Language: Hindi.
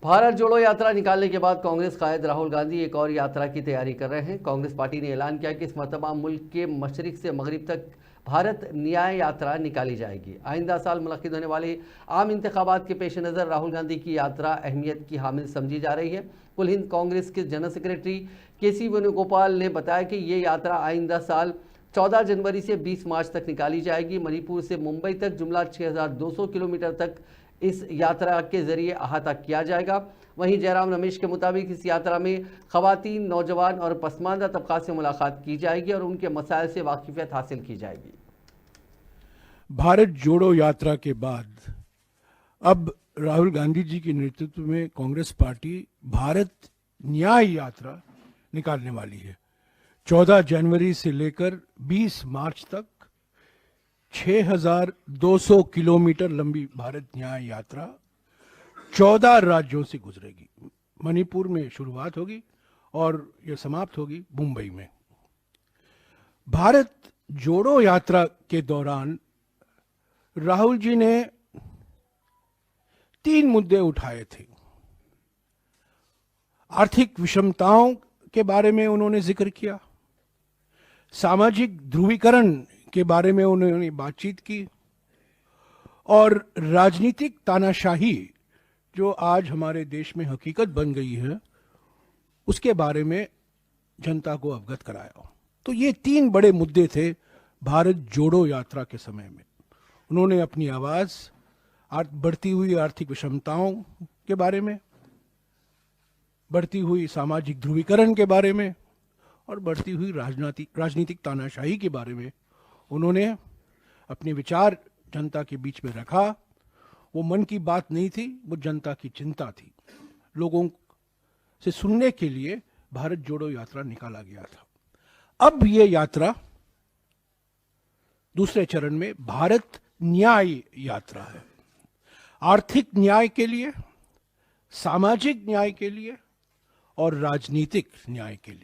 भारत जोड़ो यात्रा निकालने के बाद कांग्रेस कायद राहुल गांधी एक और यात्रा की तैयारी कर रहे हैं। कांग्रेस पार्टी ने ऐलान किया कि इस मरतबा मुल्क के मशरिक से मगरिब तक भारत न्याय यात्रा निकाली जाएगी। आइंदा साल मुनक्किद होने वाले आम इंतखाबात के पेश नज़र राहुल गांधी की यात्रा अहमियत की हामिल समझी जा रही है। कुल हिंद कांग्रेस के जनरल सेक्रेटरी के.सी. वेणुगोपाल ने बताया कि ये यात्रा आइंदा साल 14 जनवरी से 20 मार्च तक निकाली जाएगी। मणिपुर से मुंबई तक जुमला 6200 किलोमीटर तक इस यात्रा के जरिए अहाता किया जाएगा। वहीं जयराम रमेश के मुताबिक इस यात्रा में खवातीन, नौजवान और पसमानदा तबका से मुलाकात की जाएगी और उनके मसाइल से वाकिफियत हासिल की जाएगी। भारत जोड़ो यात्रा के बाद अब राहुल गांधी जी के नेतृत्व में कांग्रेस पार्टी भारत न्याय यात्रा निकालने वाली है। 14 जनवरी से लेकर 20 मार्च तक 6200 किलोमीटर लंबी भारत न्याय यात्रा 14 राज्यों से गुजरेगी। मणिपुर में शुरुआत होगी और यह समाप्त होगी मुंबई में। भारत जोड़ो यात्रा के दौरान राहुल जी ने 3 मुद्दे उठाए थे। आर्थिक विषमताओं के बारे में उन्होंने जिक्र किया, सामाजिक ध्रुवीकरण के बारे में उन्होंने बातचीत की और राजनीतिक तानाशाही जो आज हमारे देश में हकीकत बन गई है उसके बारे में जनता को अवगत कराया। तो ये 3 बड़े मुद्दे थे भारत जोड़ो यात्रा के समय में। उन्होंने अपनी आवाज बढ़ती हुई आर्थिक विषमताओं के बारे में, बढ़ती हुई सामाजिक ध्रुवीकरण के बारे में और बढ़ती हुई राजनीतिक तानाशाही के बारे में उन्होंने अपने विचार जनता के बीच में रखा। वो मन की बात नहीं थी, वो जनता की चिंता थी। लोगों से सुनने के लिए भारत जोड़ो यात्रा निकाला गया था। अब ये यात्रा दूसरे चरण में भारत न्याय यात्रा है। आर्थिक न्याय के लिए, सामाजिक न्याय के लिए और राजनीतिक न्याय के लिए।